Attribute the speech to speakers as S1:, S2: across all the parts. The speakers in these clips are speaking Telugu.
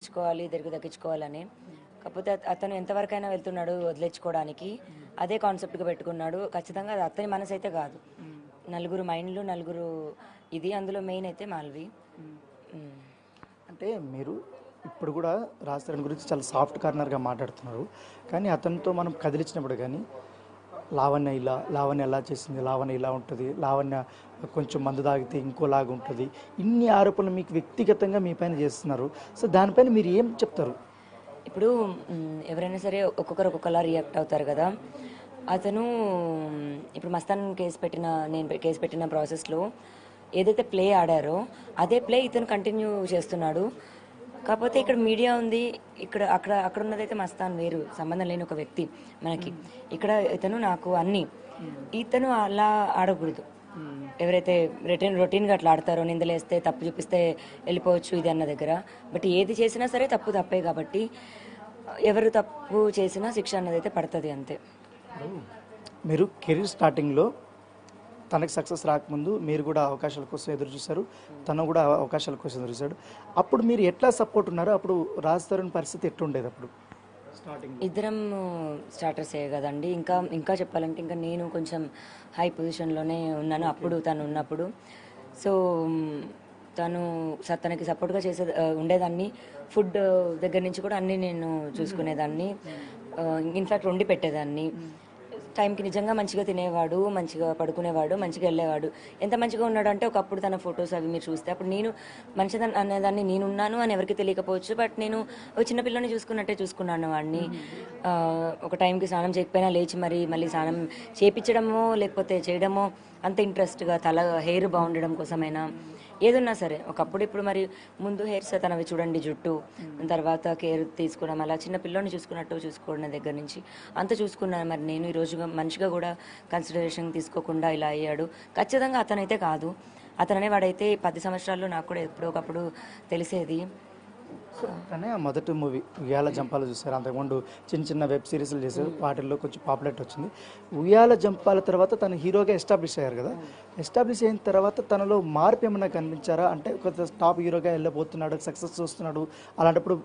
S1: దక్కించుకోవాలి దక్కించుకోవాలని. కాకపోతే అతను ఎంతవరకైనా వెళ్తున్నాడు వదిలించుకోవడానికి. అదే కాన్సెప్ట్గా పెట్టుకున్నాడు. ఖచ్చితంగా అది అతని మనసు అయితే కాదు. నలుగురు మైండ్లు నలుగురు ఇది. అందులో మెయిన్ అయితే మాల్వి.
S2: అంటే మీరు ఇప్పుడు కూడా రాజ్ తరుణ్ గురించి చాలా సాఫ్ట్ కార్నర్గా మాట్లాడుతున్నారు, కానీ అతనితో మనం కదిలించినప్పుడు కానీ లావణ్య ఎలా చేసింది, లావణ్య ఇలా ఉంటుంది, లావణ్య కొంచెం మందు తాగితే ఇంకోలాగా ఉంటుంది, ఇన్ని ఆరోపణలు మీకు వ్యక్తిగతంగా మీ పైన చేస్తున్నారు. సో దానిపైన మీరు ఏం చెప్తారు?
S1: ఇప్పుడు ఎవరైనా సరే ఒక్కొక్కరు ఒక్కొక్కలా రియాక్ట్ అవుతారు కదా. అతను ఇప్పుడు మస్తాన్ నేను కేసు పెట్టిన ప్రాసెస్లో ఏదైతే ప్లే ఆడారో అదే ప్లే ఇతను కంటిన్యూ చేస్తున్నాడు. కాకపోతే ఇక్కడ మీడియా ఉంది, అక్కడ ఉన్నదైతే మస్తాన్ వేరు, సంబంధం లేని ఒక వ్యక్తి మనకి. ఇక్కడ ఇతను నాకు అన్ని, ఇతను అలా ఆడకూడదు. ఎవరైతే రొటీన్గా అట్లా ఆడతారో, నిందలేస్తే తప్పు చూపిస్తే వెళ్ళిపోవచ్చు ఇది అన్న దగ్గర. బట్ ఏది చేసినా సరే తప్పే కాబట్టి ఎవరు తప్పు చేసినా శిక్ష అన్నది అయితే పడుతుంది అంతే.
S2: మీరు కెరీర్ స్టార్టింగ్లో తనకి సక్సెస్ రాకముందు మీరు కూడా అవకాశాల కోసం ఎదురు చూశారు, తను కూడా అవకాశాల కోసం ఎదురు చూశాడు. అప్పుడు మీరు ఎట్లా సపోర్ట్ ఉన్నారో, అప్పుడు రాజ్ తరుణ్ పరిస్థితి ఎట్లుండేది అప్పుడు స్టార్టింగ్?
S1: ఇద్దరం స్టార్టర్సే కదండి. ఇంకా చెప్పాలంటే ఇంకా నేను కొంచెం హై పొజిషన్లోనే ఉన్నాను అప్పుడు తను ఉన్నప్పుడు. సో తనకి సపోర్ట్గా ఉండేదాన్ని. ఫుడ్ దగ్గర నుంచి కూడా అన్నీ నేను చూసుకునేదాన్ని. ఇన్ఫ్యాక్ట్ వండి పెట్టేదాన్ని. టైంకి నిజంగా మంచిగా తినేవాడు, మంచిగా పడుకునేవాడు, మంచిగా వెళ్ళేవాడు. ఎంత మంచిగా ఉన్నాడు అంటే ఒకప్పుడు తన ఫొటోస్ అవి మీరు చూస్తే అప్పుడు నేను మంచిదని అనేదాన్ని, నేనున్నాను అని ఎవరికి తెలియకపోవచ్చు. బట్ నేను ఒక చిన్నపిల్లని చూసుకున్నట్టే చూసుకున్నాను వాడిని. ఒక టైంకి స్నానం చేయకపోయినా లేచి మళ్ళీ స్నానం చేయించడమో లేకపోతే చేయడమో అంత ఇంట్రెస్ట్గా, హెయిర్ బాగుండడం కోసమైనా ఏదున్నా సరే. ఒకప్పుడు ఇప్పుడు మరి ముందు హెయిర్స్ తనవి చూడండి, జుట్టు, తర్వాత కేర్ తీసుకోవడం, అలా చిన్న పిల్లని చూసుకున్నట్టు చూసుకోవడం దగ్గర నుంచి అంత చూసుకున్నాను. మరి నేను ఈరోజు మనిషిగా కూడా కన్సిడరేషన్ తీసుకోకుండా ఇలా అయ్యాడు. ఖచ్చితంగా అతనైతే కాదు. అతననే వాడైతే 10 సంవత్సరాల్లో నాకు కూడా ఎప్పుడో ఒకప్పుడు తెలిసేది.
S2: కానీ ఆ మొదటి మూవీ ఉయ్యాల జంపాలు చూసారు, అంతకుముందు చిన్న వెబ్ సిరీస్లు చేశారు, వాటిల్లో కొంచెం పాపులర్ వచ్చింది. ఉయ్యాల జంపాల తర్వాత తను హీరోగా ఎస్టాబ్లిష్ అయ్యారు కదా. ఎస్టాబ్లిష్ అయిన తర్వాత తనలో మార్పు ఏమన్నా కనిపించారా? అంటే కొంత టాప్ హీరోగా వెళ్ళబోతున్నాడు, సక్సెస్ చూస్తున్నాడు, అలాంటప్పుడు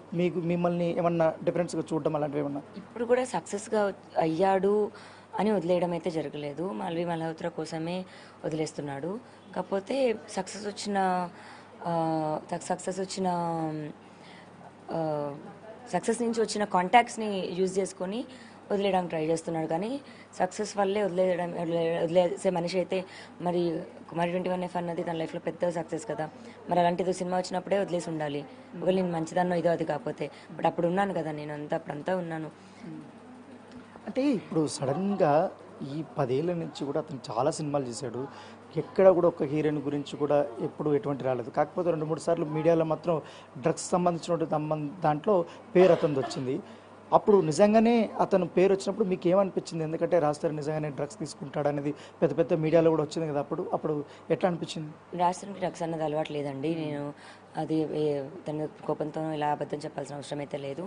S2: మిమ్మల్ని ఏమన్నా డిఫరెన్స్గా చూడడం అలాంటివి ఏమన్నా?
S1: ఇప్పుడు కూడా సక్సెస్గా అయ్యాడు అని వదిలేయడం అయితే జరగలేదు. మాల్వి మల్హోత్రా కోసమే వదిలేస్తున్నాడు. కాకపోతే సక్సెస్ సక్సెస్ నుంచి వచ్చిన కాంటాక్ట్స్ని యూజ్ చేసుకొని వదిలేయడానికి ట్రై చేస్తున్నాడు. కానీ సక్సెస్ వల్లే వదిలేసే మనిషి అయితే మరి కుమారి 21F అన్నది తన లైఫ్లో పెద్ద సక్సెస్ కదా. మరి అలాంటిది సినిమా వచ్చినప్పుడే వదిలేసి ఉండాలి. ఒకవేళ నేను మంచిదాన్నో ఇదో అది కాకపోతే. బట్ అప్పుడు ఉన్నాను కదా, నేను అప్పుడంతా ఉన్నాను.
S2: అంటే ఇప్పుడు సడన్గా ఈ 10 ఏళ్ళ నుంచి కూడా అతను చాలా సినిమాలు చేశాడు, ఎక్కడ కూడా ఒక హీరోయిన్ గురించి కూడా ఎప్పుడు ఎటువంటి రాలేదు. కాకపోతే 2-3 సార్లు మీడియాలో మాత్రం డ్రగ్స్ సంబంధించిన దాంట్లో పేరు అతనిది వచ్చింది. అప్పుడు నిజంగానే అతను పేరు వచ్చినప్పుడు మీకు ఏమనిపించింది? ఎందుకంటే రాజ్ తరుణ్ నిజంగానే డ్రగ్స్ తీసుకుంటాడు అనేది పెద్ద మీడియాలో కూడా వచ్చింది కదా. అప్పుడు ఎట్లా అనిపించింది?
S1: రాజ్ తరుణ్కి డ్రగ్స్ అన్నది అలవాటు లేదండి. నేను అది తన కోపంతో ఇలా అబద్ధం చెప్పాల్సిన అవసరం అయితే లేదు.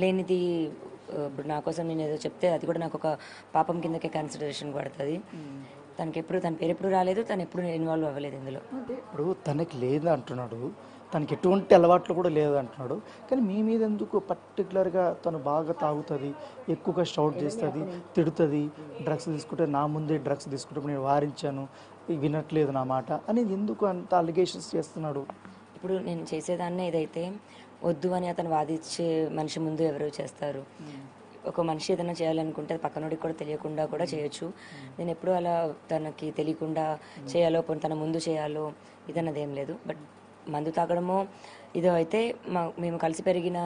S1: లేనిది ఇప్పుడు నా కోసం నేను ఏదో చెప్తే అది కూడా నాకు ఒక పాపం కిందకే కన్సిడరేషన్ పడుతుంది. తన పేరు ఎప్పుడు రాలేదు, తను ఎప్పుడు ఇన్వాల్వ్ అవ్వలేదు ఇందులో.
S2: అంటే ఇప్పుడు తనకి లేదు అంటున్నాడు, తనకి ఎటువంటి అలవాట్లు కూడా లేదు అంటున్నాడు, కానీ మీ మీద ఎందుకు పర్టికులర్గా తను బాగా తాగుతుంది, ఎక్కువగా షౌట్ చేస్తుంది, తిడుతుంది, డ్రగ్స్ తీసుకుంటే నా ముందే డ్రగ్స్ తీసుకుంటే నేను వారించాను, వినట్లేదు నా మాట అనేది ఎందుకు అంత అలిగేషన్స్ చేస్తున్నాడు?
S1: ఇప్పుడు నేను చేసేదాన్నే ఏదైతే వద్దు అని అతను వాదించే మనిషి ముందు ఎవరు చేస్తారు? ఒక మనిషి ఏదైనా చేయాలనుకుంటే పక్కనోడికి కూడా తెలియకుండా కూడా చేయొచ్చు. నేను ఎప్పుడు అలా తనకి తెలియకుండా చేయాలో తన ముందు చేయాలో ఇదన్నది ఏం లేదు. బట్ మందు తాగడమో ఇదో అయితే మేము కలిసి పెరిగిన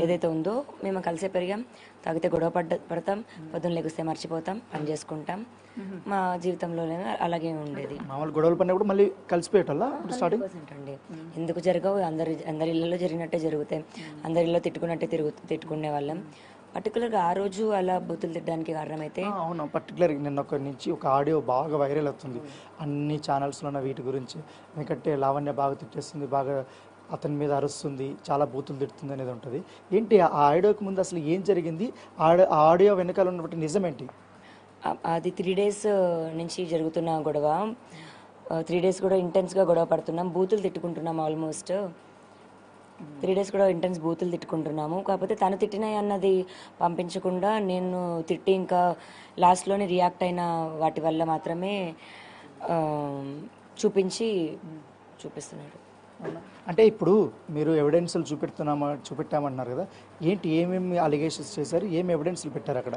S1: ఏదైతే ఉందో మేము కలిసే పెరిగాం. తాగితే గొడవ పడతాం, పొద్దున్న లెగిస్తే మర్చిపోతాం, పని చేసుకుంటాం. మా జీవితంలోనే అలాగే ఉండేది.
S2: మామూలు గొడవలు పడినప్పుడు మళ్ళీ కలిసిపోయేటల్లా
S1: అండి. ఎందుకు జరగవు? అందరి ఇళ్ళలో జరిగినట్టే జరుగుతాయి. అందరి ఇళ్ళలో తిట్టుకున్నట్టే తిట్టుకునే వాళ్ళం. పర్టికులర్గా ఆ రోజు అలా బూతులు తిట్టడానికి కారణమైతే
S2: అవును, పర్టికులర్గా నిన్న ఒక ఆడియో బాగా వైరల్ అవుతుంది అన్ని ఛానల్స్లో వీటి గురించి. ఎందుకంటే లావణ్య బాగా తిట్టేస్తుంది, బాగా అతని మీద అరుస్తుంది, చాలా బూతులు తిడుతుంది అనేది ఉంటుంది. ఏంటి ఆ ఆడియోకి ముందు అసలు ఏం జరిగింది? ఆ ఆడియో వెనకాల ఉన్నటువంటి నిజం ఏంటి?
S1: అది 3 days నుంచి జరుగుతున్న గొడవ. 3 days కూడా ఇంటెన్స్గా గొడవ పడుతున్నాం, బూతులు తిట్టుకుంటున్నాం. ఆల్మోస్ట్ 3 days కూడా ఇంటెన్స్ బూతులు తిట్టుకుంటున్నాము. కాకపోతే తను తిట్టినాయి అన్నది పంపించకుండా నేను తిట్టి ఇంకా లాస్ట్లోనే రియాక్ట్ అయిన వాటి వల్ల మాత్రమే ఆ, చూపిస్తున్నాడు.
S2: అవునా? అంటే ఇప్పుడు మీరు ఎవిడెన్స్లు చూపెట్టామంటున్నారు కదా, ఏంటి ఏమేమి అలిగేషన్స్ చేశారు, ఏమి ఎవిడెన్స్లు పెట్టారు అక్కడ?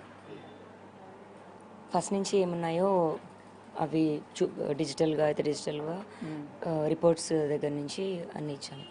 S1: ఫస్ట్ నుంచి ఏమున్నాయో అవి డిజిటల్గా రిపోర్ట్స్ దగ్గర నుంచి అన్నీ ఇచ్చాను.